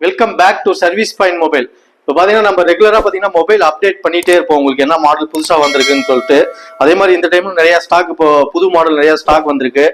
Welcome back to service point mobile. இப்போ பார்த்தீங்கன்னா நம்ம ரெகுலராக பார்த்தீங்கன்னா மொபைல் அப்டேட் பண்ணிட்டே இருப்போம். உங்களுக்கு என்ன மாடல் புதுசாக வந்திருக்குன்னு சொல்லிட்டு அதே மாதிரி இந்த டைம்ல நிறைய ஸ்டாக் இப்போ புது மாடல் நிறைய ஸ்டாக் வந்திருக்கு.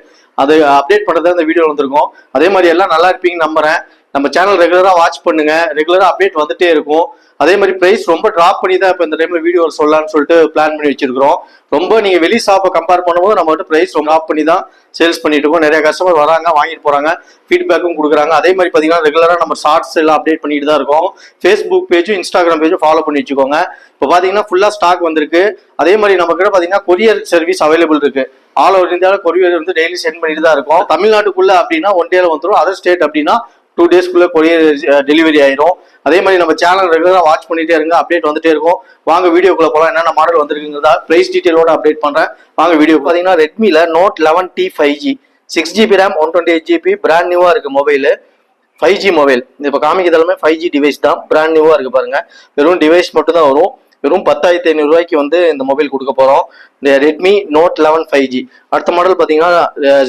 அது அப்டேட் பண்ணுறதா இந்த வீடியோ வந்திருக்கும். அதே மாதிரி எல்லாம் நல்லா இருப்பீங்கன்னு நம்புறேன். நம்ம சேனல் ரெகுலராக வாட்ச் பண்ணுங்க, ரெகுலராக அப்டேட் வந்துட்டே இருக்கும். அதே மாதிரி பிரைஸ் ரொம்ப டிராப் பண்ணி தான் இப்போ இந்த டைம்ல வீடியோ சொல்லலாம்னு சொல்லிட்டு பிளான் பண்ணி வச்சிருக்கிறோம். ரொம்ப நீங்க வெளி ஷாப்பை கம்பேர் பண்ணும்போது நம்ம வந்து பிரைஸ் ரொம்ப டிராப் பண்ணி தான் சேல்ஸ் பண்ணிட்டு இருக்கோம். நிறைய கஸ்டமர் வராங்க, வாங்கிட்டு போறாங்க, ஃபீட்பேக்கும் கொடுக்குறாங்க. அதே மாதிரி பார்த்தீங்கன்னா ரெகுலராக நம்ம ஷார்ட்ஸ் எல்லாம் அப்டேட் பண்ணிட்டு தான் இருக்கோம். ஃபேஸ்புக் பேஜும் இன்ஸ்டாகிராம் பேஜும் ஃபாலோ பண்ணி வச்சுக்கோங்க. இப்போ பார்த்தீங்கன்னா ஃபுல்லாக ஸ்டாக் வந்திருக்கு. அதே மாதிரி நம்ம கிட்ட பார்த்தீங்கன்னா கொரியர் சர்வீஸ் அவைலபிள் இருக்கு. ஆல் ஓவர் இந்தியாவில் கொரியர் வந்து டெய்லி சென்ட் பண்ணிட்டு தான் இருக்கும். தமிழ்நாட்டுக்குள்ள அப்படின்னா 1 டேல வந்துடும். அதர் ஸ்டேட் அப்படின்னா 2 டேஸ்க்குள்ள கொரியர் டெலிவரி ஆயிரும். அதே மாதிரி நம்ம சேனல் ரெகுலராக வாட்ச் பண்ணிட்டே இருங்க, அப்டேட் வந்துட்டே இருக்கும். வாங்க வீடியோக்குள்ள போகலாம். என்னென்ன மாடல் வந்திருக்குங்கிறதா பிரைஸ் டீடைலோட அப்டேட் பண்றேன். வாங்க வீடியோ. பார்த்தீங்கன்னா ரெட்மில note 11T 5G 6GB RAM 128GB brand நியூவா இருக்கு மொபைல். 5G மொபைல் இப்போ காமிக்கிறது எல்லாமே 5G டிவைஸ் தான். பிராண்ட் நியூவா இருக்கு பாருங்க. வெறும் டிவைஸ் மட்டும் தான் வரும். வெறும் 10,500 ரூபாய்க்கு வந்து இந்த மொபைல் கொடுக்க போறோம். இந்த ரெட்மி நோட் 11 5G. அடுத்த மாடல் பார்த்தீங்கன்னா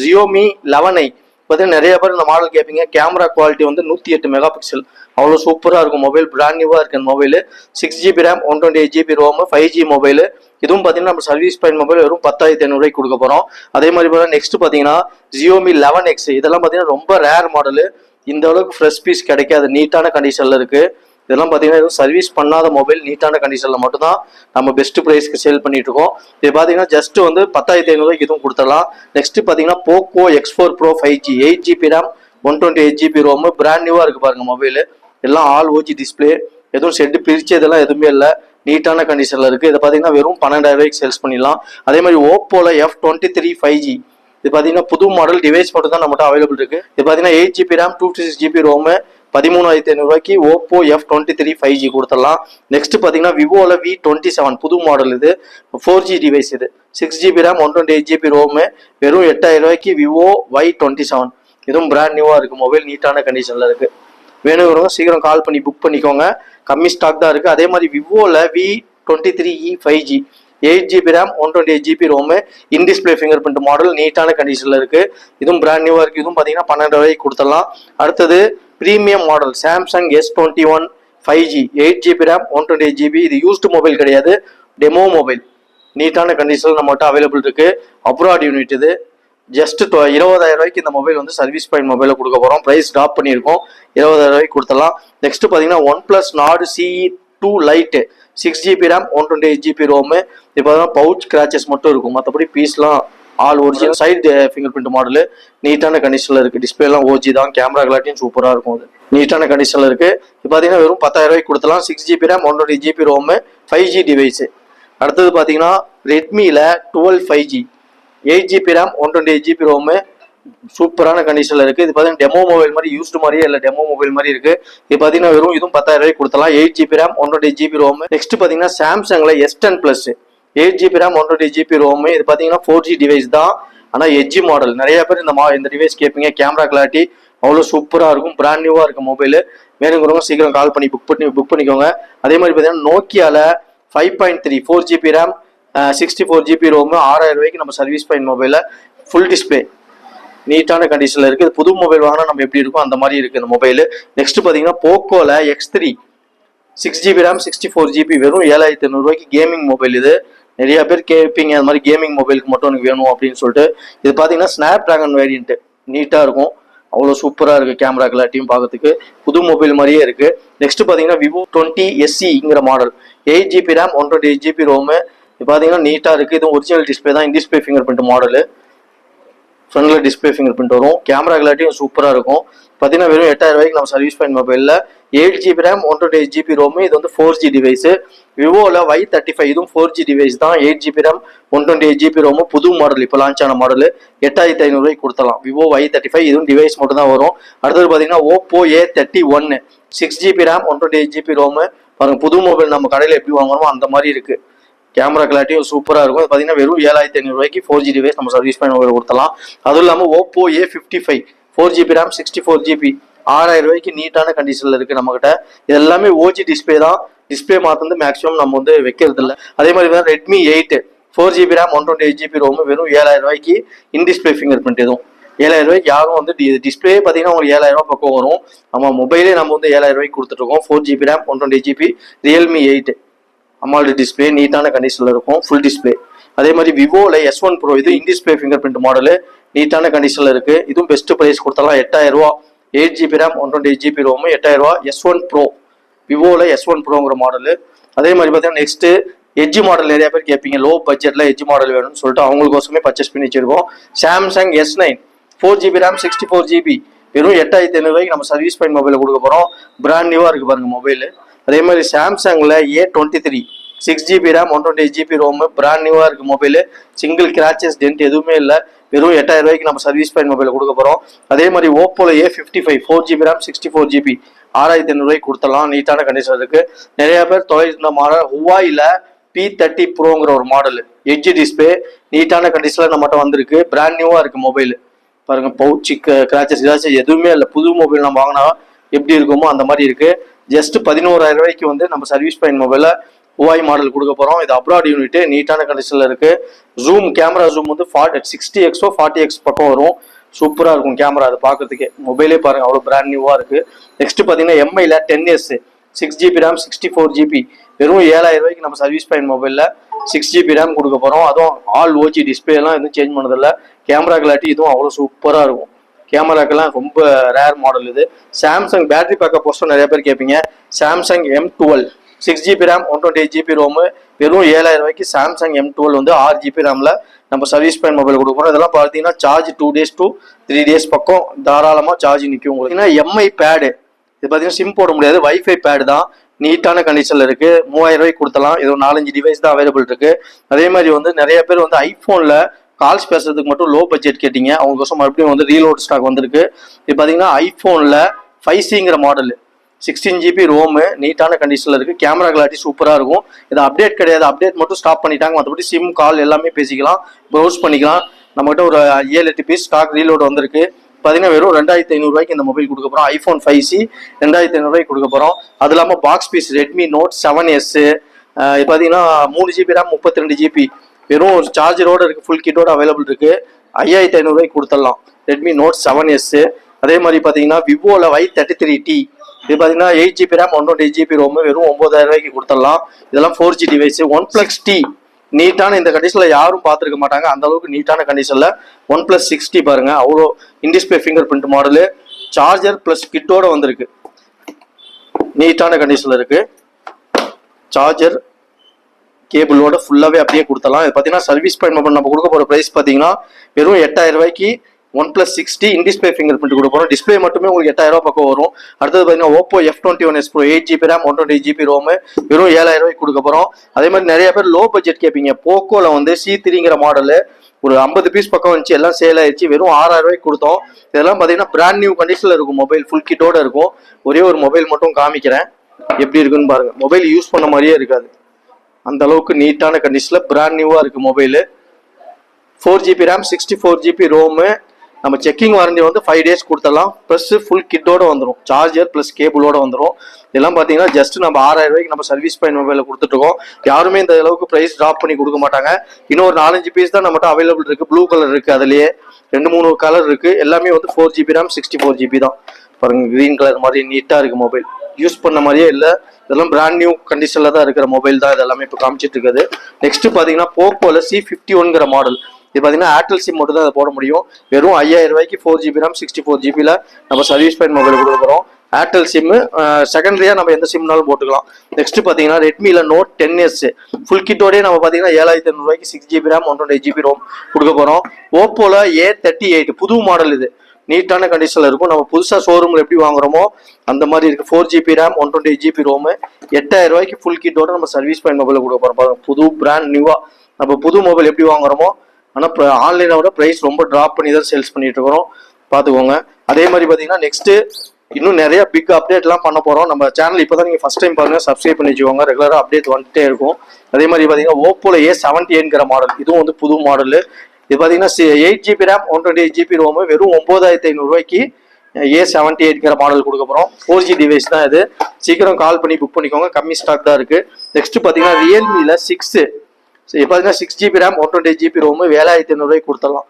Xiaomi 11i. பார்த்தீங்கன்னா நிறைய பேர் இந்த மாடல் கேட்பீங்க. கேமரா குவாலிட்டி வந்து 108 மெகா பிக்சல், அவ்வளோ சூப்பராக இருக்கும் மொபைல். பிராண்ட் நியூவாக இருக்கு இந்த mobile. 6GB RAM 128GB Rome 5G mobile. இதுவும் பார்த்தீங்கன்னா நம்ம சர்வீஸ் பாயிண்ட் மொபைல் வெறும் 10,500 ரூபாய்க்கு கொடுக்க போகிறோம். அதே மாதிரி நெக்ஸ்ட் பார்த்தீங்கன்னா Xiaomi 11X. இதெல்லாம் பார்த்தீங்கன்னா ரொம்ப ரேர் மாடலு. இந்த அளவுக்கு ஃப்ரெஷ் பீஸ் கிடைக்காது, நீட்டான கண்டிஷனில் இருக்கு. இதெல்லாம் பார்த்தீங்கன்னா எதுவும் சர்வீஸ் பண்ணாத மொபைல், நீட்டான கண்டிஷனில் மட்டும்தான் நம்ம பெஸ்ட் ப்ரைஸ்க்கு சேல் பண்ணிட்டு இருக்கோம். இது பார்த்தீங்கன்னா ஜஸ்ட் வந்து 10,500 ரூபாய்க்கு இதுவும் கொடுத்துடலாம். நெக்ஸ்ட் பார்த்தீங்கன்னா Poco X4 Pro 5G 8GB RAM 128GB ROM brand நியூவாக இருக்கு பாருங்க மொபைல். எல்லாம் ஆல் ஓஜி டிஸ்பிளே, எதுவும் செட்டு பிரிச்சு இதெல்லாம் எதுவுமே இல்லை, நீட்டான கண்டிஷனில் இருக்கு. இதை பார்த்தீங்கன்னா வெறும் 12,000 ரூபாய்க்கு சேல்ஸ் பண்ணிடலாம். அதே மாதிரி Oppoல F23 5G. இது பார்த்தீங்கன்னா புது மாடல் டிவைஸ் மட்டும் தான் நம்மகிட்ட அவைலபிள் இருக்கு. இது பார்த்தீங்கன்னா 8GB ரேம் 256GB ரோம் 13,500 ரூபாய்க்கு Oppo F23 5G கொடுத்துடலாம். நெக்ஸ்ட் பார்த்தீங்கன்னா விவோல V27 புது மாடல். இது 4G டிவைஸ். இது 6GB ரேம் 128GB ரோம் வெறும் 8,000 ரூபாய்க்கு விவோ Y27. இதுவும் பிராண்ட் நியூவா இருக்கு மொபைல், நீட்டான கண்டிஷன்ல இருக்கு. வேணுங்கிறவங்க சீக்கிரம் கால் பண்ணி புக் பண்ணிக்கோங்க, கம்மி ஸ்டாக் தான் இருக்கு. அதே மாதிரி விவோல V23e 5G 8GB RAM 128GB ROM in display fingerprint model, நீட்டான கண்டிஷன்ல இருக்கு. இதுவும் பிராண்ட் நியூவா இருக்கு. இதுவும் பார்த்தீங்கன்னா 12,000 ரூபாய்க்கு கொடுத்துடலாம். அடுத்தது premium model Samsung S21 5G 8GB RAM 128GB. இது யூஸ்டு மொபைல் கிடையாது, டெமோ மொபைல். நீட்டான கண்டிஷனில் நம்மகிட்ட அவைலபிள் இருக்கு. Abroad unit. இது ஜஸ்ட் 20,000 ரூபாய்க்கு இந்த மொபைல் வந்து சர்வீஸ் பாயிண்ட் மொபைலில் கொடுக்க போகிறோம். ப்ரைஸ் ட்ராப் பண்ணியிருக்கோம், 20,000 ரூபாய்க்கு கொடுத்துடலாம். நெக்ஸ்ட் பார்த்தீங்கன்னா OnePlus Nord CE2 Lite 6GB RAM 128GB ROM. இப்போ பவுச் கிராச்சஸ் மட்டும் இருக்கும், மற்றபடி பீஸ்லாம் all original. Side fingerprint model, நீட்டான கண்டிஷனில் இருக்கு. டிஸ்பிளேலாம் ஓஜி தான், கேமரா கிளாட்டியும் சூப்பராக இருக்கும். அது நீட்டான கண்டிஷனில் இருக்கு. இப்போ பார்த்தீங்கன்னா வெறும் 10,000 ரூபாய்க்கு கொடுத்துலாம். 6GB RAM 128GB Rome 5G device. அடுத்தது பார்த்தீங்கன்னா ரெட்மியில் 12 5G 8GB RAM 128GB Rome சூப்பரான கண்டிஷனில் இருக்கு. இது பார்த்தீங்கன்னா டெமோ மொபைல் மாதிரி, யூஸ்டு மாதிரியே இல்லை, டெமோ மொபைல் மாதிரி இருக்கு. இது பார்த்தீங்கன்னா வெறும் இதுவும் 10,000 ரூபாய்க்கு கொடுத்தலாம். 8GB RAM 128GB Rome. Next பார்த்தீங்கன்னா சாம்சங்ல S10 Plus 8GB RAM 128GB ROM. இது பார்த்தீங்கன்னா 4G டிவைஸ் தான், ஆனால் எட்ஜி மாடல். நிறைய பேர் இந்த டிவைஸ் கேட்பீங்க. கேமரா கிளாரிட்டி அவ்வளோ சூப்பராக இருக்கும், பிராண்ட் நியூவாக இருக்கு மொபைல். வேணுங்கிறவங்க சீக்கிரம் கால் பண்ணி புக் பண்ணிக்கோங்க. அதே மாதிரி பார்த்தீங்கன்னா நோக்கியால 5.3 4GB ரேம் 64GB ரோம் 6,000 ரூபாய்க்கு நம்ம சர்வீஸ் பாயிண்ட் மொபைலில் ஃபுல் டிஸ்பிளே நீட்டான கண்டிஷனில் இருக்குது. புது மொபைல் வாங்கினா நம்ம எப்படி இருக்கும் அந்த மாதிரி இருக்குது இந்த மொபைல். நெக்ஸ்ட் பார்த்தீங்கன்னா போக்கோல X3 6GB ரேம் 64GB வெறும் 7,500 ரூபாய்க்கு கேமிங் மொபைல். இது நிறைய பேர் கேட்பீங்க அது மாதிரி கேமிங் மொபைலுக்கு மட்டும் எனக்கு வேணும் அப்படின்னு சொல்லிட்டு. இது பார்த்தீங்கன்னா ஸ்னாப் டிராகன் வேரியன்ட், நீட்டாக இருக்கும், அவ்வளோ சூப்பராக இருக்குது. கேமரா கிளாரிட்டியும் பார்க்கறதுக்கு புது மொபைல் மாதிரியே இருக்குது. நெக்ஸ்ட் பார்த்தீங்கன்னா விவோ 20SEங்கிற model 8GB RAM 128GB ROM. இது பார்த்தீங்கன்னா நீட்டாக இருக்குது. இதுவும் ஒரிஜினல் டிஸ்பிளே தான், in display fingerprint model. ஃப்ரண்ட்ல டிஸ்பிளே ஃபிங்கர் பிரிண்ட் வரும், கேமரா கிளாரிட்டியும் சூப்பராக இருக்கும். பார்த்தீங்கன்னா வெறும் 8,000 ரூபாய்க்கு நம்ம சர்வீஸ் பாயிண்ட் மொபைலில் 8GB ரேம் 128GB ரோம். இது வந்து 4G டிவைஸ். விவோல Y35 இதுவும் 4G டிவைஸ் தான். 8GB ரேம் 128GB ரோம் புது மாடல், இப்போ லான்ச் ஆன மாடல். 8,500 ரூபாய்க்கு கொடுத்தலாம். விவோ Y35 இதுவும் டிவைஸ் மட்டும் தான் வரும். அடுத்தது பார்த்தீங்கன்னா Oppo A31 6GB RAM 128GB Rome. பாருங்க புது மொபைல் நம்ம கடையில் எப்படி வாங்குறோமோ அந்த மாதிரி இருக்கு. கேமரா கிளாரிட்டியும் சூப்பராக இருக்கும். பார்த்தீங்கன்னா வெறும் 7,500 ரூபாய்க்கு 4G டிவைஸ் நம்ம சர்வீஸ் பாயிண்ட் மொபைல் கொடுத்தலாம். அதுவும் இல்லாமல் Oppo A55 4GB RAM 64GB 6,000 ரூபாய்க்கு நீட்டான கண்டிஷனில் இருக்குது நம்மகிட்ட. இது எல்லாமே ஓஜி டிஸ்பிளே தான். டிஸ்பிளே மாற்றது மேக்ஸிமம் நம்ம வந்து வைக்கிறது இல்லை. அதே மாதிரி தான் Redmi 8 4GB RAM 128GB Rome வெறும் 7,000 ரூபாய்க்கு இன் டிஸ்பிளே ஃபிங்கர் பிரிண்ட். இதுவும் 7,000 ரூபாய்க்கு யாரும் வந்து டிஸ்பிளே பார்த்தீங்கன்னா உங்களுக்கு 7,000 ரூபாய் பக்கம் வரும். நம்ம மொபைலே நம்ம வந்து 7,000 ரூபாய்க்கு கொடுத்துட்ருக்கோம். 4GB RAM 128GB Realme 8 AMOLED display நீட்டான கண்டிஷனில் இருக்கும், ஃபுல் டிஸ்பிளே. அதே மாதிரி விவோவில் S1 Pro இது இன் டிஸ்பிளே ஃபிங்கர் பிரிண்ட் மாடலு நீட்டான கண்டிஷனில் இருக்குது. இதுவும் பெஸ்ட் ப்ரைஸ் கொடுத்தாலாம் 8,000 ரூபா. 8GB RAM 128GB ROM 8,000 ரூபா. S1 Pro விவோவில் S1 Proங்கிற model. அதே மாதிரி பார்த்தீங்கன்னா நெக்ஸ்ட்டு எட்ஜ் மாடல் நிறைய பேர் கேட்பீங்க, லோ பட்ஜெட்டில் எட்ஜ் மாடல் வேணும்னு சொல்லிட்டு அவங்களுக்கோசமே பர்ச்சேஸ் பண்ணி வச்சிருக்கோம். Samsung S9 4GB RAM 64GB வெறும் 8,500 ரூபாய்க்கு நம்ம சர்வீஸ் பாயிண்ட் மொபைலில் கொடுக்க போகிறோம். பிராண்ட் நியூவாக இருக்குது பாருங்கள் மொபைலு. அதே மாதிரி சாம்சங்கில் A23 6GB RAM 128GB ROM brand நியூவாக இருக்குது மொபைலு. சிங்கிள் கிராச்சஸ் டென்ட் எதுவுமே இல்லை. வெறும் 8,000 ரூபாய்க்கு நம்ம சர்வீஸ் பாயிண்ட் மொபைலில் கொடுக்க போகிறோம். அதே மாதிரி ஓப்போவில் A55 4GB RAM 64GB 6,500 ரூபாய்க்கு கொடுத்தலாம். நீட்டான கண்டிஷன் இருக்குது. நிறைய பேர் தொலைந்த மாடல் ஹுவாயில் P30 Proங்கிற ஒரு மாடல் எட்ஜ் டிஸ்பிளே நீட்டான கண்டிஷனில் நம்மகிட்ட வந்திருக்கு. பிராண்ட் நியூவாக இருக்குது மொபைலு. பாருங்க, பவுச்சு கிராச்சஸ் எதுவுமே இல்லை. புது மொபைல் நம்ம வாங்கினா எப்படி இருக்குமோ அந்த மாதிரி இருக்கு. ஜஸ்ட் 11,000 ரூபாய்க்கு வந்து நம்ம சர்வீஸ் பாயிண்ட் மொபைல ஹுவாய் மாடல் கொடுக்க போறோம். இது அப்ராட் யூனிட் நீட்டான கண்டிஷன்ல இருக்கு. ஜூம் கேமரா ஜூம் வந்து 60x 40x பக்கம் வரும். சூப்பரா இருக்கும் கேமரா, அது பாக்குறதுக்கே. மொபைலே பாருங்க அவ்வளவு பிராண்ட் நியூவா இருக்கு. நெக்ஸ்ட் பாத்தீங்கன்னா எம்ஐல 10s 6GB RAM 64GB வெறும் 7,000 ரூபாய்க்கு நம்ம சர்வீஸ் பாயிண்ட் மொபைல்ல 6GB RAM கொடுக்க போறோம். அதுவும் ஆல் ஓஜி டிஸ்பிளே எல்லாம் எதுவும் சேஞ்ச் பண்ணதில்ல. கேமரா கிளாரிட்டி இதுவும் அவ்வளோ சூப்பரா இருக்கும். கேமராக்கெல்லாம் ரொம்ப ரேர் மாடல் இது. சாம்சங் பேட்டரி பேக்கப் போஸ்டும் நிறைய பேர் கேட்பீங்க. Samsung M12 6GB RAM 128GB ROM வெறும் 7,000 ரூபாய்க்கு சாம்சங் M12 வந்து 6GB RAMல நம்ம சர்வீஸ் பாயிண்ட் மொபைல் கொடுக்க போறோம். இதெல்லாம் பார்த்தீங்கன்னா சார்ஜ் 2 days to 3 days பக்கம் தாராளமாக சார்ஜ் நிற்கும் உங்களுக்கு. எம்ஐ பேடு இது பார்த்தீங்கன்னா சிம் போட முடியாது, வைஃபை பேடு தான். நீட்டான கண்டிஷன்ல இருக்கு. 3,000 ரூபாய்க்கு கொடுத்தலாம். இது 4-5 டிவைஸ் தான் அவைலபிள் இருக்கு. அதே மாதிரி வந்து நிறைய பேர் வந்து ஐபோன்ல கால்ஸ் பேசுறதுக்கு மட்டும் லோ பட்ஜெட் கேட்டீங்க, அவங்களுக்கோசம் மறுபடியும் வந்து ரீலோட் ஸ்டாக் வந்திருக்கு. இது பார்த்தீங்கன்னா ஐபோன்ல 5Cங்கிற மாடல் 16GB ROM நீட்டான கண்டிஷன்ல இருக்கு. கேமரா கிளாரிட்டி சூப்பரா இருக்கும். இது அப்டேட் கிடையாது, அப்டேட் மட்டும் ஸ்டாப் பண்ணிட்டாங்க. மற்றபடி சிம் கால் எல்லாமே பேசிக்கலாம், ப்ரௌஸ் பண்ணிக்கலாம். நம்மகிட்ட ஒரு 7-8 பீஸ் ஸ்டாக் ரீலோட் வந்திருக்கு. பார்த்தீங்கன்னா வெறும் 2,500 ரூபாய்க்கு இந்த மொபைல் கொடுக்க போறோம். ஐபோன் 5C 2,500 ரூபாய்க்கு கொடுக்க போறோம். அது இல்லாமல் box piece Redmi note 7S பார்த்தீங்கன்னா 3GB RAM 32GB வெறும் ஒரு சார்ஜரோட இருக்கு, ஃபுல் கிட்டோட அவைலபிள் இருக்கு. 5,500 ரூபாய்க்கு கொடுத்துடலாம் ரெட்மி நோட் 7S. அதே மாதிரி பார்த்தீங்கன்னா விவோல Y33T இது பார்த்தீங்கன்னா 8GB RAM 128GB ROM வெறும் 9,000 ரூபாய்க்கு கொடுத்துடலாம். இதெல்லாம் 4G டிவைஸ். OnePlus T நீட்டான இந்த கண்டிஷன்ல யாரும் பார்த்துருக்க மாட்டாங்க, அந்த அளவுக்கு நீட்டான கண்டிஷன்ல OnePlus 6T பாருங்க, அவ்வளோ in display fingerprint model. Charger plus கிட்டோட வந்திருக்கு. நீட்டான கண்டிஷன்ல இருக்கு. சார்ஜர் கேபிளோட ஃபுல்லாவே அப்படியே கொடுத்தலாம். இது பார்த்தீங்கன்னா சர்வீஸ் பாயிண்ட் மொபைல் நம்ம கொடுக்க போற பிரைஸ் பார்த்தீங்கன்னா வெறும் 8,000 ரூபாய்க்கு OnePlus 6T in-display finger print கொடுக்க போறோம். டிஸ்பிளே மட்டுமே உங்களுக்கு 8,000 ரூபாய் பக்கம் வரும். அடுத்தது பார்த்தீங்கன்னா Oppo F21s Pro 8GB RAM 128GB ROM வெறும் 7,000 ரூபாய்க்கு கொடுக்க போறோம். அதே மாதிரி நிறைய பேர் லோ பட்ஜெட் கேட்பீங்க. போக்கோல வந்து C3ங்கிற மாடலு ஒரு 50 பீஸ் பக்கம் வந்துச்சு, எல்லாம் சேல் ஆயிடுச்சு. வெறும் 6,000 ரூபாய்க்கு கொடுத்தோம். இதெல்லாம் பார்த்தீங்கன்னா பிராண்ட் நியூ கண்டிஷன்ல இருக்கும். மொபைல் ஃபுல் கிட்டோட இருக்கும். ஒரே ஒரு மொபைல் மட்டும் காமிக்கிறேன் எப்படி இருக்குன்னு பாருங்க. மொபைல் யூஸ் பண்ண மாதிரியே இருக்காது, அந்த அளவுக்கு நீட்டான கண்டிஷன்ல பிராண்ட் நியூவா இருக்கு mobile. 4GB RAM 64GB ROM நம்ம செக்கிங் வாரண்டி வந்து 5 days கொடுத்துடலாம். ப்ளஸ் ஃபுல் கிட்டோட வந்துடும், சார்ஜர் ப்ளஸ் கேபிளோட வந்துடும். இதெல்லாம் பார்த்தீங்கன்னா ஜஸ்ட் நம்ம 6,000 ரூபாய்க்கு நம்ம சர்வீஸ் பாயிண்ட் மொபைலில் கொடுத்துட்ருக்கோம். யாருமே இந்த அளவுக்கு ப்ரைஸ் ட்ராப் பண்ணி கொடுக்க மாட்டாங்க. இன்னும் ஒரு 4-5 பீஸ் தான் நம்மகிட்ட அவைலபிள் இருக்கு. ப்ளூ கலர் இருக்கு, அதுலேயே 2-3 கலர் இருக்கு. எல்லாமே வந்து 4GB RAM 64GB தான். பாருங்க, கிரீன் கலர் மாதிரி நீட்டாக இருக்கு மொபைல். யூஸ் பண்ண மாதிரியே இல்லை, இதெல்லாம் பிராண்ட் நியூ கண்டிஷன்ல தான் இருக்கிற மொபைல் தான் இதெல்லாமே இப்போ காமிச்சிட்டு இருக்குது. நெக்ஸ்ட் பார்த்தீங்கன்னா போக்கோல C51ங்கிற மாடல். இது பார்த்தீங்கன்னா ஏர்டெல் சிம் மட்டும் தான் அதை போட முடியும். வெறும் 5,000 ரூபாய்க்கு 4GB RAM 64GBல நம்ம சர்வீஸ் பாயிண்ட் மொபைல் கொடுக்க போகிறோம். ஏர்டெல் சிம் செகண்டரியாக நம்ம எந்த சிம்னாலும் போட்டுக்கலாம். நெக்ஸ்ட் பார்த்தீங்கன்னா ரெட்மியில் நோட் 10S ஃபுல் கிட்டோடய நம்ம பார்த்தீங்கன்னா 7,500 ரூபாய்க்கு 6GB RAM 128GB ROM கொடுக்க போகிறோம். ஓப்போல A38 புது மாடல், இது நீட்டான கண்டிஷன்ல இருக்கும். நம்ம புதுசாக ஷோரூம்ல எப்படி வாங்குறோமோ அந்த மாதிரி இருக்கு. 4GB RAM 128GB ROM 8,000 ரூபாய்க்கு ஃபுல் கிட்டோட நம்ம சர்வீஸ் பாயிண்ட் மொபைல் கொடுக்க போகிறோம். புது பிராண்ட் நியூவா நம்ம புது மொபைல் எப்படி வாங்குறோமோ, ஆனால் ஆன்லைனோட ப்ரைஸ் ரொம்ப ட்ராப் பண்ணி தான் சேல்ஸ் பண்ணிட்டு இருக்கிறோம், பார்த்துக்கோங்க. அதே மாதிரி பார்த்தீங்கன்னா நெக்ஸ்ட் இன்னும் நிறைய பிக் அப்டேட்லாம் பண்ண போகிறோம். நம்ம சேனல் இப்போ தான் நீங்கள் ஃபஸ்ட் டைம் பாருங்க, சப்ஸ்கிரைப் பண்ணி வச்சுக்கோங்க. ரெகுலராக அப்டேட் வந்துட்டே இருக்கும். அதே மாதிரி பார்த்தீங்கன்னா ஓப்போல A78ங்கிற மாடல், இதுவும் வந்து புது மாடலு. இது பார்த்தீங்கன்னா 8GB RAM 128GB ROM வெறும் 9,500 ரூபாய்க்கு A78ங்கிற மாடல் கொடுக்க போகிறோம். 4G டிவைஸ் தான் இது. சீக்கிரம் கால் பண்ணி புக் பண்ணிக்கோங்க, கம்மி ஸ்டாக் தான் இருக்குது. நெக்ஸ்ட் பார்த்தீங்கன்னா ரியல்மியில் 6 பார்த்தீங்கன்னா 6GB RAM 128GB ROM 7,500 ரூபாய்க்கு கொடுத்துடலாம்.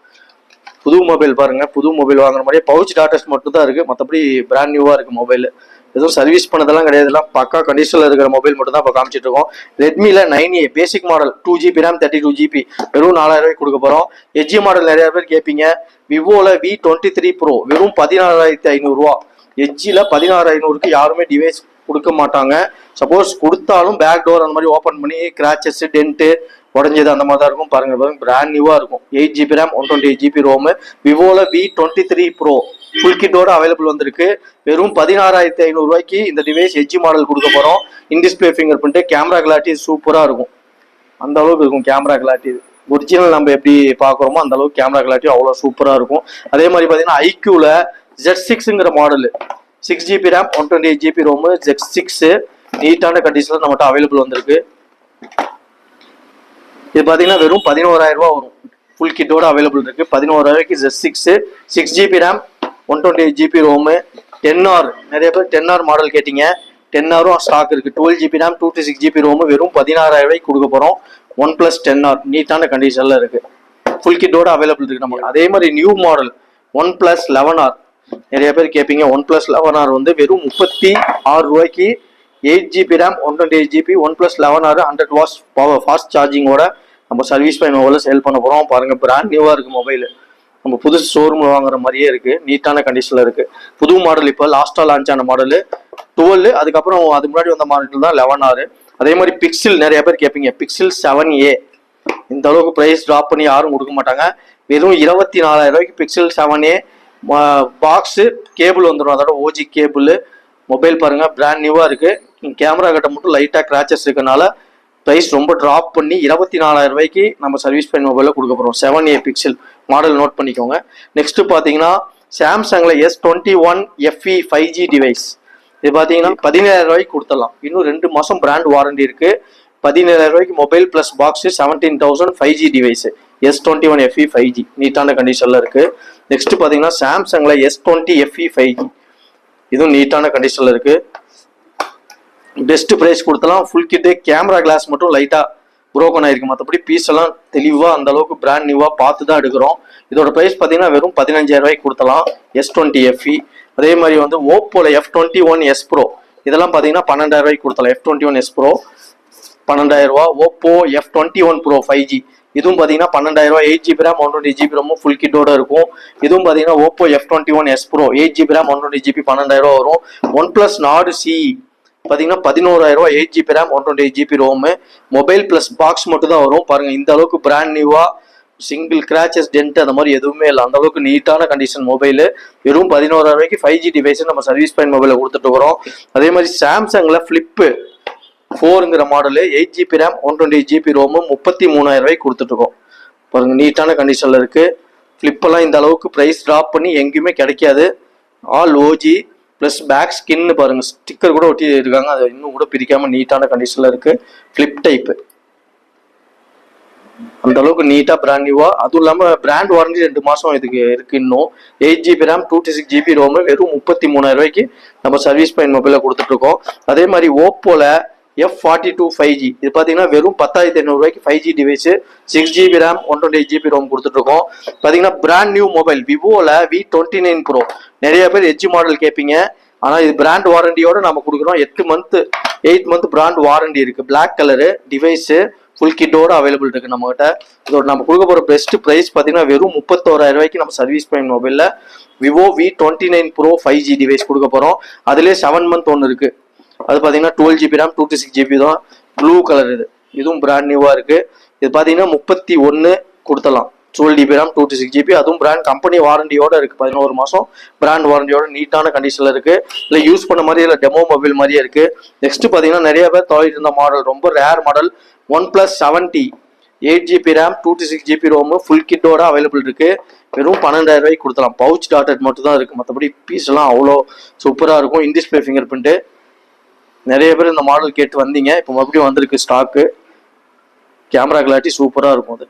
புது மொபைல் பாருங்க, புது மொபைல் வாங்குற மாதிரியே பவுச் டாட்டர்ஸ் மட்டும் தான் இருக்கு, மற்றபடி பிராண்ட் நியூவா இருக்கு மொபைல். எதுவும் சர்வீஸ் பண்ணதெல்லாம் கிடையாது, எல்லாம் பக்கா கண்டிஷன்ல இருக்கிற மொபைல் மட்டும் தான் இப்போ காமிச்சிட்டு இருக்கோம். ரெட்மில 9A basic model 2GB RAM 32GB வெறும் 4000 ரூபாய்க்கு கொடுக்க போறோம். எட்ஜி மாடல் நிறைய பேர் கேட்பீங்க. விவோல V23 Pro வெறும் 16,500 ரூபா. எட்ஜில 16,500க்கு யாருமே டிவைஸ் கொடுக்க மாட்டாங்க. சப்போஸ் கொடுத்தாலும் பேக் டோர் அந்த மாதிரி ஓப்பன் பண்ணி கிராச்சஸ் டென்ட்டு உடஞ்சது அந்த மாதிரி தான் இருக்கும். பாருங்க பிராண்ட் நியூவா இருக்கும். 8GB RAM 128GB ROM. விவோல V23 Pro ஃபுல் கிட்டோட அவைலபிள் வந்திருக்கு. வெறும் 16,500 ரூபாய்க்கு இந்த டிவைஸ் எட்ஜி மாடல் கொடுக்க போறோம். In-display finger print, camera clarity சூப்பரா இருக்கும். அந்த அளவுக்கு இருக்கும் கேமரா கிளாரிட்டி. ஒரிஜினல் நம்ம எப்படி பாக்குறோமோ அந்த அளவுக்கு கேமரா கிளாரிட்டி அவ்வளவு சூப்பரா இருக்கும். அதே மாதிரி பாத்தீங்கன்னா ஐக்யூல Z6ங்கிற model 6GB RAM 128GB ROM Z6 நீட்டான கண்டிஷன்ல நம்மகிட்ட அவைலபிள் வந்திருக்கு. இது பாத்தீங்கன்னா வெறும் 11,000 ரூபாய் வரும். ஃபுல் கிட்டோட அவைலபிள் இருக்கு. 11,000 ரூபாய்க்கு Z6 6GB RAM 128GB Rome 10R. நிறைய பேர் 10R மாடல் கேட்டீங்க. 10Rம் ஸ்டாக் இருக்கு. 12GB RAM 256GB ரோம் வெறும் 16,000 ரூபாய்க்கு கொடுக்க போறோம். OnePlus 10R நீட்டான கண்டிஷன்ல இருக்கு. ஃபுல் கிட்டோட அவைலபிள் இருக்கு நம்ம. அதே மாதிரி நியூ மாடல் OnePlus 11R நிறைய பேர் கேட்பீங்க. OnePlus 11R வந்து வெறும் 36 ரூபாய்க்கு 8GB RAM 128GB OnePlus 11R 100 watts power fast சார்ஜிங்கோட நம்ம சர்வீஸ் பண்ணி மொபைல சேல் பண்ண போறோம். பாருங்க பிராண்ட் நியூவா இருக்கு மொபைல். நம்ம புது ஷோரூம்ல வாங்குற மாதிரியே இருக்கு. நீட்டான கண்டிஷன்ல இருக்கு. புது மாடல் இப்போ லாஸ்டா லான்ச் ஆன மாடல் 12. அதுக்கப்புறம் அது முன்னாடி வந்த மாடல் தான் 11R. அதே மாதிரி பிக்சல் நிறைய பேர் கேட்பீங்க. பிக்சல் 7A இந்த அளவுக்கு பிரைஸ் டிராப் பண்ணி யாரும் கொடுக்க மாட்டாங்க. வெறும் 24,000 ரூபாய்க்கு பிக்சல் 7A பாக்ஸ் கேபிள் வந்துடும். அதோட ஓஜி கேபிள். மொபைல் பாருங்க பிராண்ட் நியூவா இருக்கு. கேமரா கிட்ட மட்டும் லைட்டா கிராச்சஸ் இருக்கனால பிரைஸ் ரொம்ப டிராப் பண்ணி 24,000 ரூபாய்க்கு நம்ம சர்வீஸ் பண்ணி மொபைல கொடுக்க போறோம். 7A பிக்சல் மாடல் நோட் பண்ணிக்கோங்க. நெக்ஸ்ட் பாத்தீங்கன்னா சாம்சங்ல S21 FE 5G டிவைஸ். இது பாத்தீங்கன்னா 17,000 ரூபாய்க்கு கொடுத்துடலாம். இன்னும் 2 மாசம் பிராண்ட் வாரண்டி இருக்கு. 17,000 ரூபாய்க்கு mobile plus box 17,000 5G device S21 FE 5G நீட்டான கண்டிஷன்ல இருக்கு. நெக்ஸ்ட் பாத்தீங்கன்னா சாம்சங்ல S20 FE 5G இதுவும் நீட்டான கண்டிஷன்ல இருக்கு. பெஸ்ட் பிரைஸ் கொடுத்தலாம். ஃபுல் கிட்டு கேமரா கிளாஸ் மட்டும் லைட்டா புரோக்கன் ஆயிருக்கு. மற்றபடி பீஸ் எல்லாம் தெளிவா அந்த அளவுக்கு பிராண்ட் நியூவா பார்த்து தான் எடுக்கிறோம். இதோட பிரைஸ் பாத்தீங்கன்னா வெறும் 15,000 ரூபாய்க்கு கொடுத்தலாம். S20 FE. அதே மாதிரி வந்து ஓப்போல F21s Pro இதெல்லாம் பாத்தீங்கன்னா 12,000 ரூபாய்க்கு கொடுத்தலாம். F21s Pro 12,000 ரூபாய். ஓப்போ F21 Pro 5G இதுவும் பாத்தீங்கன்னா 12,000 ரூபாய். 8GB RAM 128GB ரொம்ப ஃபுல் கிட்டோட இருக்கும். இதுவும் பாத்தீங்கன்னா Oppo F21s Pro 8GB RAM 128GB 12,000 ரூபாய் வரும். OnePlus Nord CE பாத்தீங்கன்னா 11,000 ரூபாய். 8GB RAM 128GB ROM mobile plus box மட்டும் தான் வரும். பாருங்க இந்த அளவுக்கு பிராண்ட் நியூவா சிங்கிள் கிராச்சஸ் டென்ட் அந்த மாதிரி எதுவுமே இல்லை. அந்த அளவுக்கு நீட்டான கண்டிஷன் மொபைல். வெறும் 11,000 ரூபாய்க்கு 5G டிவைஸ் நம்ம சர்வீஸ் பாயிண்ட் மொபைல கொடுத்துட்டு வரோம். அதே மாதிரி சாம்சங்ல Flip 4ங்கிற model 8GB RAM 128GB ROM 33,000 ரூபாய்க்கு கொடுத்துட்டு இருக்கோம். பாருங்க நீட்டான கண்டிஷன்ல இருக்கு. ஃபிளிப்பெல்லாம் இந்த அளவுக்கு பிரைஸ் டிராப் பண்ணி எங்கேயுமே கிடைக்காது. All OG plus back skin பாருங்க ஸ்டிக்கர் கூட ஒட்டி இருக்காங்க. அது இன்னும் கூட பிரிக்காம நீட்டான கண்டிஷன்ல இருக்கு. ஃபிளிப் டைப் அந்த அளவுக்கு நீட்டா பிராண்ட் நியூவா. அதுவும் இல்லாம பிராண்ட் வாரண்டி 2 மாசம் இதுக்கு இருக்கு. இன்னும் 8GB RAM 256GB ரோம் வெறும் 33,000 ரூபாய்க்கு நம்ம சர்வீஸ் பாயிண்ட் மொபைல கொடுத்துட்டு இருக்கோம். அதே மாதிரி ஓப்போல F42 5G இது பாத்தீங்கன்னா வெறும் 10,500 ரூபாய்க்கு 5G device 6GB RAM 128GB Rome கொடுத்துட்டு இருக்கோம். பாத்தீங்கன்னா பிராண்ட் நியூ மொபைல் விவோல V29 Pro நிறைய பேர் எட்ஜ் மாடல் கேட்பீங்க. ஆனா இது பிராண்ட் வாரண்டியோட நம்ம கொடுக்குறோம். 8 மந்த் பிராண்ட் வாரண்டி இருக்கு. பிளாக் கலரு டிவைஸ் ஃபுல் கிட்டோட அவைலபிள் இருக்கு நம்ம கிட்ட. இதோட நம்ம கொடுக்க போற பெஸ்ட் பிரைஸ் பாத்தீங்கன்னா வெறும் 31,000 ரூபாய்க்கு நம்ம சர்வீஸ் பாயிண்ட் மொபைல்ல Vivo V29 Pro 5G device கொடுக்க போறோம். அதுலேயே 7 மந்த் ஒன்று இருக்கு. அது பாத்தீங்கன்னா 12GB RAM 256GB தான். ப்ளூ கலர் இதுவும் பிராண்ட் நியூவா இருக்கு. இது பாத்தீங்கன்னா 31 கொடுத்தலாம். 12GB RAM 256GB அதுவும் பிராண்ட் கம்பெனி வாரண்டியோட இருக்கு. 11 மாசம் பிராண்ட் வாரண்டியோட நீட்டான கண்டிஷன்ல இருக்கு. இல்ல யூஸ் பண்ண மாதிரி இல்ல டெமோ மொபைல் மாதிரியே இருக்கு. நெக்ஸ்ட் பாத்தீங்கன்னா நிறைய பேர் தொலைட்டு இருந்த மாடல் ரொம்ப rare model OnePlus 70 8GB RAM 256GB ROM full கிட்டோட அவைலபிள் இருக்கு. வெறும் 12,000 ரூபாய்க்கு கொடுத்தலாம். பவுச் டாட்டட் மட்டும் தான் இருக்கு. மற்றபடி பீஸ் எல்லாம் அவ்வளோ சூப்பரா இருக்கும். இன்டிஸ்பிளே ஃபிங்கர் பிரிண்ட் நிறைய பேர் இந்த மாடல் கேட்டு வந்தீங்க. இப்போ மறுபடியும் வந்திருக்கு ஸ்டாக்கு. கேமரா கிளாரிட்டி சூப்பரா இருக்கும். அது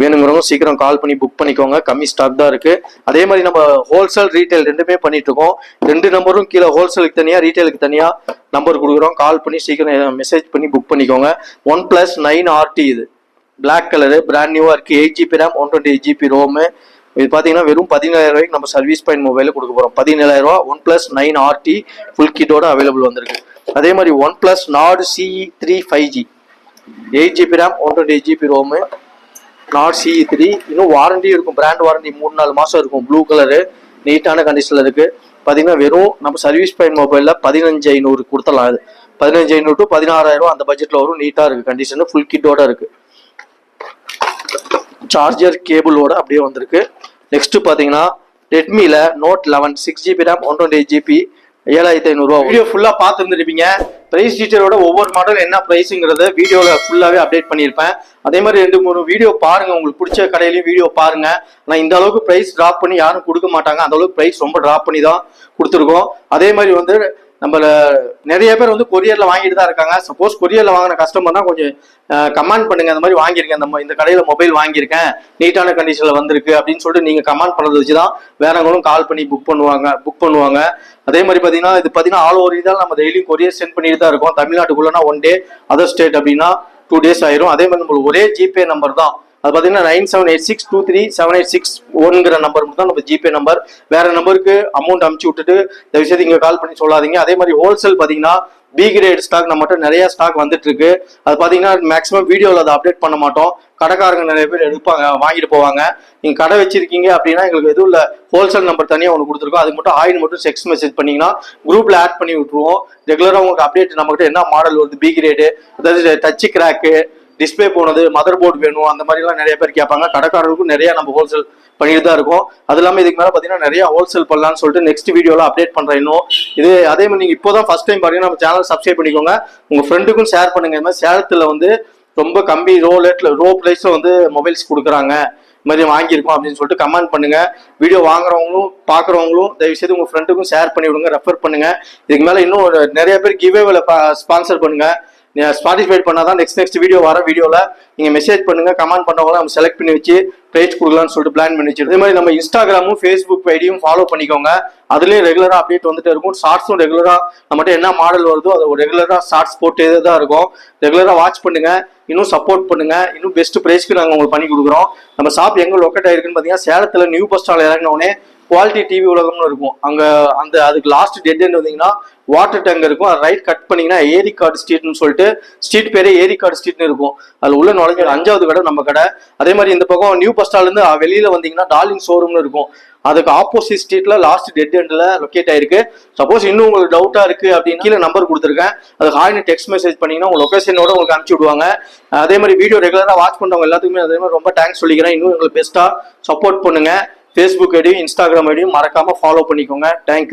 வேணுங்கிறவங்க சீக்கிரம் கால் பண்ணி புக் பண்ணிக்கோங்க. கம்மி ஸ்டாக் தான் இருக்கு. அதே மாதிரி நம்ம ஹோல்சேல் ரீட்டைல் ரெண்டுமே பண்ணிட்டு இருக்கோம். 2 நம்பரும் கீழே ஹோல்சேலுக்கு தனியா ரீட்டைலுக்கு தனியா நம்பர் கொடுக்குறோம். கால் பண்ணி சீக்கிரம் மெசேஜ் பண்ணி புக் பண்ணிக்கோங்க. OnePlus 9RT இது பிளாக் கலரு பிராண்ட் நியூவா இருக்கு. 8GB RAM 128GB ROM. இது பாத்தீங்கன்னா வெறும் 17,000 ரூபாய்க்கு நம்ம சர்வீஸ் பாயிண்ட் மொபைல கொடுக்க போறோம். 17,000 ரூபாய். OnePlus 9 RT ஃபுல் கிட்டோட அவைலபிள் வந்திருக்கு. அதே மாதிரி OnePlus Nord CE3 5G 8GB RAM 128GB ROM. Nord CE3 இன்னும் வாரண்டி இருக்கும். பிராண்ட் வாரண்டி 3-4 மாசம் இருக்கும். ப்ளூ கலரு நீட்டான கண்டிஷன்ல இருக்கு. பாத்தீங்கன்னா வெறும் நம்ம சர்வீஸ் பாயிண்ட் மொபைல்ல 15,500 கொடுத்தலாம். அது 15,500 to 16,000 அந்த பட்ஜெட்ல வரும். நீட்டா இருக்கு. கண்டிஷன் ஃபுல் கிட்டோட இருக்கு. சார்ஜர் கேபிளோட அப்படியே வந்திருக்கு. நெக்ஸ்ட் பாத்தீங்கன்னா ரெட்மில Note 11 6GB RAM 128GB 7,500 ரூபா. வீடியோ ஃபுல்லா பார்த்து இருந்திருப்பீங்க. பிரைஸ் டீச்சரோட ஒவ்வொரு மாடல் என்ன பிரைஸுங்கிறத வீடியோல ஃபுல்லாவே அப்டேட் பண்ணியிருப்பேன். அதே மாதிரி 2-3 வீடியோ பாருங்க. உங்களுக்கு பிடிச்ச கடையிலையும் வீடியோ பாருங்க. ஆனால் இந்த அளவுக்கு பிரைஸ் டிராப் பண்ணி யாரும் கொடுக்க மாட்டாங்க. அந்த அளவுக்கு பிரைஸ் ரொம்ப டிராப் பண்ணி தான் கொடுத்துருக்கோம். அதே மாதிரி வந்து நம்மள நிறைய பேர் வந்து கொரியர்ல வாங்கிட்டு தான் இருக்காங்க. சப்போஸ் கொரியர்ல வாங்கின கஸ்டமர்னா கொஞ்சம் கமெண்ட் பண்ணுங்க. அந்த மாதிரி வாங்கியிருக்கேன், இந்த கடையில மொபைல் வாங்கியிருக்கேன், நீட்டான கண்டிஷன்ல வந்திருக்கு அப்படின்னு சொல்லிட்டு நீங்க கமெண்ட் பண்ணதை வச்சுதான் வேறவங்களும் கால் பண்ணி புக் பண்ணுவாங்க. அதே மாதிரி பாத்தீங்கன்னா ஆல் ஓவர் இதால் நம்ம டெய்லியும் கொரியர் சென்ட் பண்ணிட்டு தான் இருக்கோம். தமிழ்நாட்டுக்குள்ளனா 1 டே, அதர் ஸ்டேட் அப்படின்னா 2 days ஆயிரும். அதே மாதிரி நம்மளுக்கு ஒரே ஜிபே நம்பர் தான். அது பாத்தீங்கன்னா 9786237861ங்கிற நம்பர் தான் நம்ம ஜிபே நம்பர். வேற நம்பருக்கு அமௌண்ட் அமுச்சு விட்டுட்டு தயவுசெய்து இங்க கால் பண்ணி சொல்லாதீங்க. அதே மாதிரி ஹோல்சேல் பாத்தீங்கன்னா பி கிரேட் ஸ்டாக் நம்மகிட்ட நிறைய ஸ்டாக் வந்துட்டு இருக்கு. அது பாத்தீங்கன்னா மேக்ஸிமம் வீடியோவில் அதை அப்டேட் பண்ண மாட்டோம். கடைக்காரங்க நிறைய பேர் எடுப்பாங்க, வாங்கிட்டு போவாங்க. நீங்க கடை வச்சிருக்கீங்க அப்படின்னா எங்களுக்கு எதுவும் இல்லை, ஹோல்சேல் நம்பர் தனியாக ஒன்று கொடுத்துருக்கோம். அதுக்கு மட்டும் ஆயில் மட்டும் டெக்ஸ்ட் மெசேஜ் பண்ணீங்கன்னா குரூப்ல ஆட் பண்ணி விட்டுருவோம். ரெகுலராக உங்களுக்கு அப்டேட் நம்மகிட்ட என்ன மாடல் வருது, பி கிரேடு, அதாவது டச் கிராக்கு, டிஸ்பிளே போனது, மதர் போர்டு வேணும், அந்த மாதிரிலாம் நிறைய பேர் கேட்பாங்க. கடைக்காரர்களுக்கும் நிறைய நம்ம ஹோல்சேல் பண்ணிட்டு தான் இருக்கும். அது இல்லாமல் இதுக்கு மேலே பார்த்தீங்கன்னா நிறைய ஹோல்சேல் பண்ணலாம்னு சொல்லிட்டு நெக்ஸ்ட் வீடியோவில் அப்டேட் பண்ணுறேன். இன்னும் இது அதே மாதிரி நீங்கள் இப்போ தான் ஃபர்ஸ்ட் டைம் பாருங்கன்னா நம்ம சேனல் சப்ஸ்கிரைப் பண்ணிக்கோங்க. உங்கள் ஃப்ரெண்டுக்கும் ஷேர் பண்ணுங்க. இந்த மாதிரி சேலத்தில் வந்து ரொம்ப கம்மி ரோ பிரைஸ்ல வந்து மொபைல்ஸ் கொடுக்குறாங்க, இது மாதிரி வாங்கியிருக்கோம் அப்படின்னு சொல்லிட்டு கமெண்ட் பண்ணுங்க. வீடியோ வாங்குறவங்களும் பார்க்குறவங்களும் தயவுசெய்து உங்கள் ஃப்ரெண்டுக்கும் ஷேர் பண்ணி விடுங்க, ரெஃபர் பண்ணுங்க. இதுக்கு மேலே இன்னும் நிறைய பேர் கிவ்அவேல ஸ்பான்சர் பண்ணுங்க. பார்ட்டிசிபேட் பண்ணாதான் நெக்ஸ்ட் வீடியோ வர வீடியோல நீங்க மெசேஜ் பண்ணுங்க. கமெண்ட் பண்ணவங்கள நம்ம செலக்ட் பண்ணி வச்சு பிரைஸ் கொடுக்கலாம்னு சொல்லிட்டு பிளான் பண்ணி வச்சிருக்கோம். அதே மாதிரி நம்ம இன்ஸ்டாகிராமும் ஃபேஸ்புக் ஐடியும் ஃபாலோ பண்ணிக்கோங்க. அதுலயும் ரெகுலரா அப்டேட் வந்துட்டே இருக்கும். ஷார்ட்ஸும் ரெகுலரா நம்மகிட்ட என்ன மாடல் வருதோ அதை ரெகுலரா ஷார்ட்ஸ் போட்டே தான் இருக்கும். ரெகுலரா வாட்ச் பண்ணுங்க, இன்னும் சப்போர்ட் பண்ணுங்க. இன்னும் பெஸ்ட் பிரைஸ்க்கு நாங்கள் உங்களுக்கு பண்ணி கொடுக்குறோம். நம்ம ஷாப் எங்க லொக்கேட் ஆயிருக்குன்னு பாத்தீங்கன்னா சேலத்துல நியூ பஸ் ஸ்டாண்ட் இறங்கினோடனே குவாலிட்டி டிவி உலகம்னு இருக்கும். அங்க அதுக்கு லாஸ்ட் டெட் எண்ட் வந்தீங்கன்னா வாட்டர் டேங்க் இருக்கும். அது ரைட் கட் பண்ணீங்கன்னா ஏரிகார்டு ஸ்ட்ரீட்னு சொல்லிட்டு ஸ்ட்ரீட் பேரே ஏரிகார்டு ஸ்ட்ரீட்னு இருக்கும். அதுல உள்ள நுழைஞ்ச 5வது கடை நம்ம கடை. அதே மாதிரி இந்த பக்கம் நியூ பஸ் ஸ்டாண்ட்ல இருந்து வெளியில வந்தீங்கன்னா டார்லிங் ஷோரூம்னு இருக்கும். அதுக்கு ஆப்போசிட் ஸ்ட்ரீட்ல லாஸ்ட் டெட் எண்ட்ல லொக்கேட் ஆயிருக்கு. சப்போஸ் இன்னும் உங்களுக்கு டவுட்டா இருக்கு அப்படின்னு கீழே நம்பர் கொடுத்துருக்கேன். அது ஹாய்னு டெக்ஸ்ட் மெசேஜ் பண்ணீங்கன்னா உங்க லொகேஷனோட உங்களுக்கு அனுப்பிச்சு விடுவாங்க. அதே மாதிரி வீடியோ ரெகுலரா வாட்ச் பண்றவங்க எல்லாத்துக்குமே அதே மாதிரி ரொம்ப தேங்க்ஸ் சொல்லிக்கிறேன். இன்னும் எங்களுக்கு பெஸ்டா சப்போர்ட் பண்ணுங்க. ஃபேஸ்புக் ஐடியும் இன்ஸ்டாகிராம் ஐடியும் மறக்காம ஃபாலோ பண்ணிக்கோங்க. தேங்க்யூ.